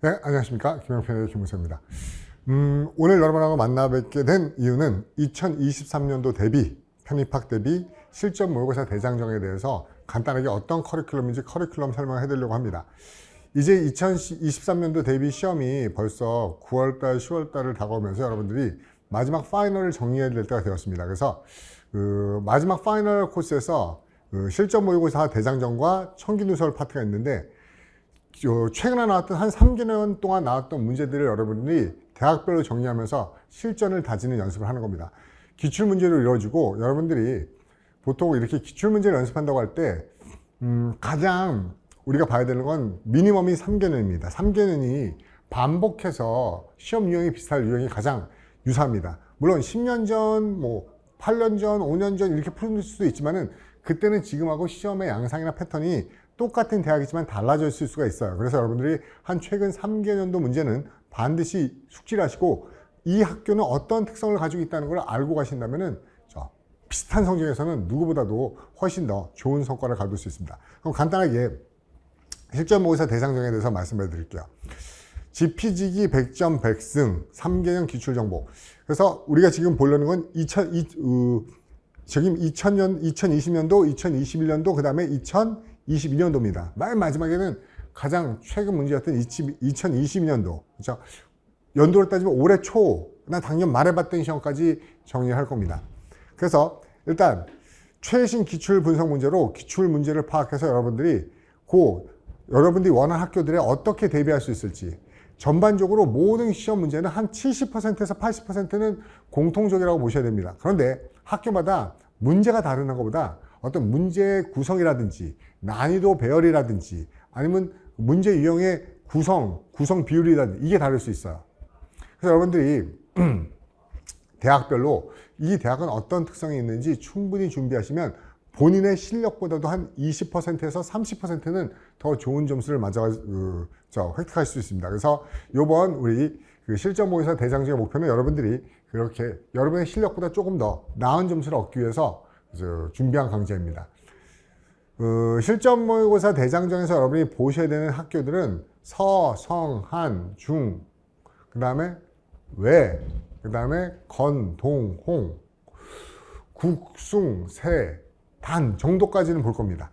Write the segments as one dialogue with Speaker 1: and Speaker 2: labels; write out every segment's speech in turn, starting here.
Speaker 1: 네, 안녕하십니까. 김영편의 김우세입니다. 오늘 여러분하고 만나 뵙게 된 이유는 2023년도 대비, 편입학 대비 실전 모의고사 대장정에 대해서 간단하게 어떤 커리큘럼인지 커리큘럼 설명을 해드리려고 합니다. 이제 2023년도 대비 시험이 벌써 9월달, 10월달을 다가오면서 여러분들이 마지막 파이널을 정리해야 될 때가 되었습니다. 그래서 마지막 파이널 코스에서 실전 모의고사 대장정과 청기누설 파트가 있는데 최근에 나왔던 한 3개년 동안 나왔던 문제들을 여러분들이 대학별로 정리하면서 실전을 다지는 연습을 하는 겁니다. 기출문제로 이루어지고 여러분들이 보통 이렇게 기출문제를 연습한다고 할 때 가장 우리가 봐야 되는 건 미니멈이 3개년입니다. 3개년이 반복해서 시험 유형이 비슷할 유형이 가장 유사합니다. 물론 10년 전, 8년 전, 5년 전 이렇게 풀 수도 있지만은 그때는 지금하고 시험의 양상이나 패턴이 똑같은 대학이지만 달라져 있을 수가 있어요. 그래서 여러분들이 한 최근 3개년도 문제는 반드시 숙지를 하시고 이 학교는 어떤 특성을 가지고 있다는 걸 알고 가신다면은 비슷한 성적에서는 누구보다도 훨씬 더 좋은 성과를 거둘 수 있습니다. 그럼 간단하게 실전 모의고사 대장정에 대해서 말씀해 드릴게요. 지피지기 100점 100승 3개년 기출정보. 그래서 우리가 지금 보려는 건 2020년도, 2021년도, 그 다음에 2022년도입니다. 맨 마지막에는 가장 최근 문제였던 2022년도. 그렇죠? 연도를 따지면 올해 초나 작년 말에 봤던 시험까지 정리할 겁니다. 그래서 일단 최신 기출 분석 문제로 기출 문제를 파악해서 여러분들이 여러분들이 원하는 학교들에 어떻게 대비할 수 있을지, 전반적으로 모든 시험 문제는 한 70%에서 80%는 공통적이라고 보셔야 됩니다. 그런데 학교마다 문제가 다른 것보다 어떤 문제 구성이라든지 난이도 배열이라든지 아니면 문제 유형의 구성 비율이라든지 이게 다를 수 있어요. 그래서 여러분들이 대학별로 이 대학은 어떤 특성이 있는지 충분히 준비하시면 본인의 실력보다도 한 20%에서 30%는 더 좋은 점수를 획득할 수 있습니다. 그래서 이번 우리 실전 모의고사 대장정의 목표는 여러분들이 그렇게 여러분의 실력보다 조금 더 나은 점수를 얻기 위해서 준비한 강좌입니다. 실전 모의고사 대장정에서 여러분이 보셔야 되는 학교들은 서, 성, 한, 중, 그 다음에 외, 그 다음에 건, 동, 홍, 국, 숭, 세, 단 정도까지는 볼 겁니다.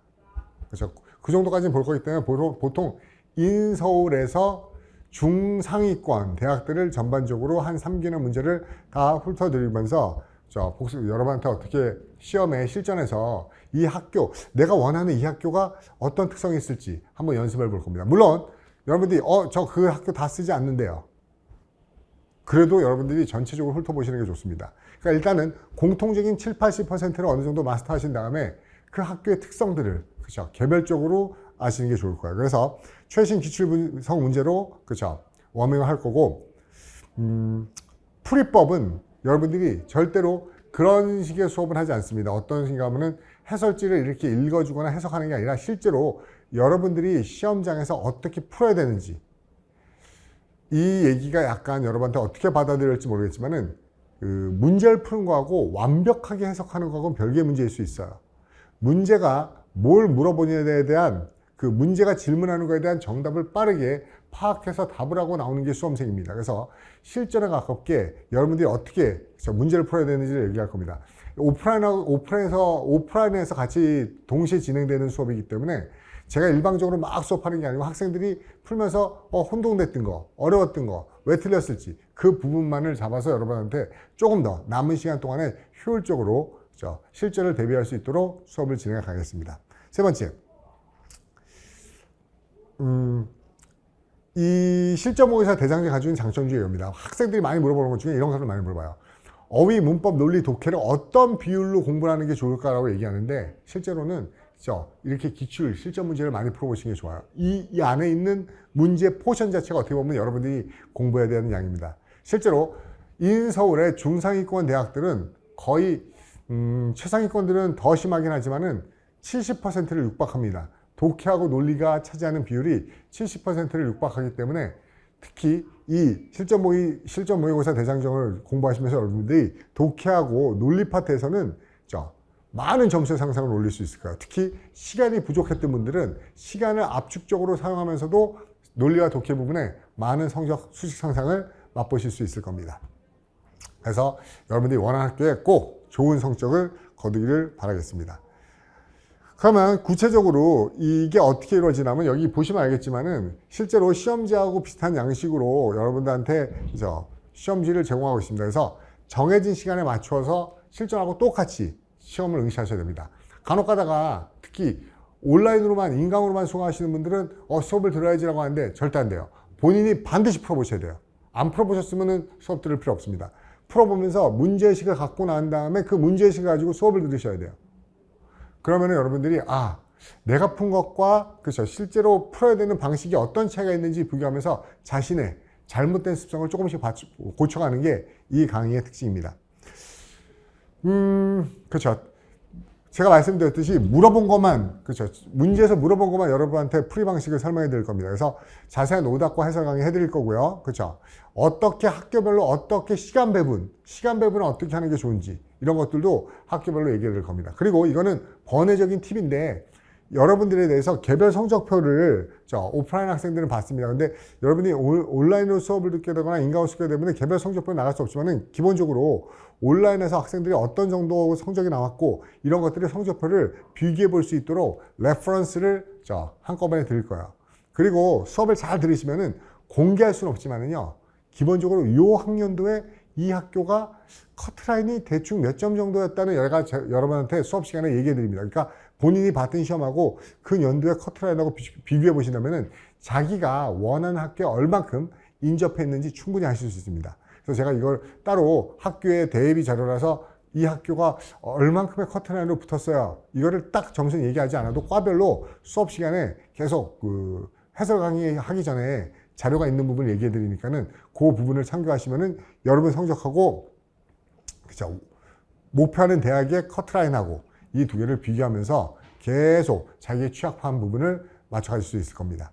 Speaker 1: 그렇죠? 그 정도까지는 볼 거기 때문에 보통 인서울에서 중상위권 대학들을 전반적으로 한 3개년 문제를 다 훑어드리면서 여러분한테 어떻게 시험에 실전에서 이 학교, 내가 원하는 이 학교가 어떤 특성이 있을지 한번 연습해 볼 겁니다. 물론 여러분들이 저 그 학교 다 쓰지 않는데요. 그래도 여러분들이 전체적으로 훑어보시는 게 좋습니다. 그러니까 일단은 공통적인 7, 80%를 어느 정도 마스터하신 다음에 그 학교의 특성들을 개별적으로 아시는 게 좋을 거예요. 그래서 최신 기출 분석 문제로 워밍을 할 거고, 풀이법은 여러분들이 절대로 그런 식의 수업을 하지 않습니다. 어떤 식인가 하면은 해설지를 이렇게 읽어주거나 해석하는 게 아니라 실제로 여러분들이 시험장에서 어떻게 풀어야 되는지, 이 얘기가 약간 여러분한테 어떻게 받아들일지 모르겠지만은 문제를 푸는 거하고 완벽하게 해석하는 거하고는 별개의 문제일 수 있어요. 문제가 뭘 물어보느냐에 대한 문제가 질문하는 거에 대한 정답을 빠르게 파악해서 답을 하고 나오는 게 수험생입니다. 그래서 실전에 가깝게 여러분들이 어떻게 문제를 풀어야 되는지를 얘기할 겁니다. 오프라인에서 같이 동시에 진행되는 수업이기 때문에 제가 일방적으로 막 수업하는 게 아니고 학생들이 풀면서 혼동됐던 거, 어려웠던 거, 왜 틀렸을지 그 부분만을 잡아서 여러분한테 조금 더 남은 시간 동안에 효율적으로 실전을 대비할 수 있도록 수업을 진행해 가겠습니다. 세 번째, 이 실전 모의고사 대장정이 가지고 있는 장점 중에 이겁니다. 학생들이 많이 물어보는 것 중에 이런 것을 많이 물어봐요. 어휘, 문법, 논리, 독해를 어떤 비율로 공부하는 게 좋을까라고 얘기하는데 실제로는 이렇게 기출, 실전 문제를 많이 풀어보시는 게 좋아요. 이 안에 있는 문제 포션 자체가 어떻게 보면 여러분들이 공부해야 되는 양입니다. 실제로 인서울의 중상위권 대학들은 거의 최상위권들은 더 심하긴 하지만은 70%를 육박합니다. 독해하고 논리가 차지하는 비율이 70%를 육박하기 때문에 특히 이 실전 모의고사 대장정을 공부하시면서 여러분들이 독해하고 논리 파트에서는 많은 점수의 상승을 올릴 수 있을까요? 특히 시간이 부족했던 분들은 시간을 압축적으로 사용하면서도 논리와 독해 부분에 많은 성적 수직 상승을 맛보실 수 있을 겁니다. 그래서 여러분들이 원하는 학교에 꼭 좋은 성적을 거두기를 바라겠습니다. 그러면 구체적으로 이게 어떻게 이루어지냐면 여기 보시면 알겠지만은 실제로 시험지하고 비슷한 양식으로 여러분들한테 시험지를 제공하고 있습니다. 그래서 정해진 시간에 맞추어서 실전하고 똑같이 시험을 응시하셔야 됩니다. 간혹 가다가 특히 온라인으로만 인강으로만 수강하시는 분들은 수업을 들어야지라고 하는데 절대 안 돼요. 본인이 반드시 풀어보셔야 돼요. 안 풀어보셨으면 수업 들을 필요 없습니다. 풀어보면서 문제의식을 갖고 난 다음에 그 문제의식을 가지고 수업을 들으셔야 돼요. 그러면 여러분들이 내가 푼 것과 실제로 풀어야 되는 방식이 어떤 차이가 있는지 비교하면서 자신의 잘못된 습성을 조금씩 고쳐가는 게 이 강의의 특징입니다. 그렇죠. 제가 말씀드렸듯이 물어본 것만, 문제에서 물어본 것만 여러분한테 풀이 방식을 설명해 드릴 겁니다. 그래서 자세한 오답과 해설 강의 해드릴 거고요. 그렇죠. 어떻게 학교별로 어떻게 시간 배분은 어떻게 하는 게 좋은지 이런 것들도 학교별로 얘기해 드릴 겁니다. 그리고 이거는 번외적인 팁인데 여러분들에 대해서 개별 성적표를 오프라인 학생들은 받습니다. 근데 여러분이 온라인으로 수업을 듣게 되거나 인강을 듣게 되면 개별 성적표는 나갈 수 없지만은 기본적으로 온라인에서 학생들이 어떤 정도 성적이 나왔고 이런 것들의 성적표를 비교해 볼 수 있도록 레퍼런스를 한꺼번에 드릴 거예요. 그리고 수업을 잘 들으시면은 공개할 수는 없지만은요. 기본적으로 이 학년도에 이 학교가 커트라인이 대충 몇 점 정도였다는 여러분한테 수업 시간에 얘기해 드립니다. 그러니까 본인이 봤던 시험하고 그 연도의 커트라인하고 비교해 보신다면은 자기가 원하는 학교에 얼만큼 인접했는지 충분히 아실 수 있습니다. 그래서 제가 이걸 따로 학교의 대비 자료라서 이 학교가 얼만큼의 커트라인으로 붙었어요. 이거를 딱 점수는 얘기하지 않아도 과별로 수업 시간에 계속 해설 강의 하기 전에 자료가 있는 부분을 얘기해 드리니까는 그 부분을 참고하시면은 여러분 성적하고 목표하는 대학의 커트라인하고 이 두 개를 비교하면서 계속 자기의 취약한 부분을 맞춰갈 수 있을 겁니다.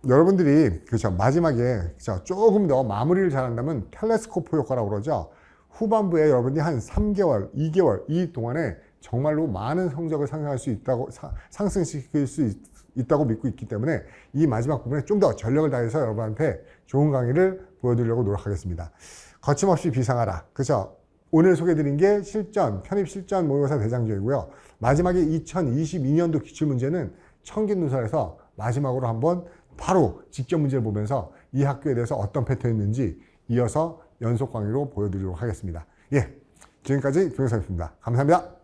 Speaker 1: 여러분들이 마지막에 조금 더 마무리를 잘한다면 텔레스코프 효과라고 그러죠. 후반부에 여러분들이 한 3개월, 2개월 이 동안에 정말로 많은 성적을 상승시킬 수 있다고 믿고 있기 때문에 이 마지막 부분에 좀 더 전력을 다해서 여러분한테 좋은 강의를 보여드리려고 노력하겠습니다. 거침없이 비상하라. 오늘 소개해드린 게 편입 실전 모의고사 대장정이고요. 마지막에 2022년도 기출문제는 청기누설에서 마지막으로 한번 바로 직접 문제를 보면서 이 학교에 대해서 어떤 패턴이있는지 이어서 연속 강의로 보여드리도록 하겠습니다. 지금까지 김영석입니다. 감사합니다.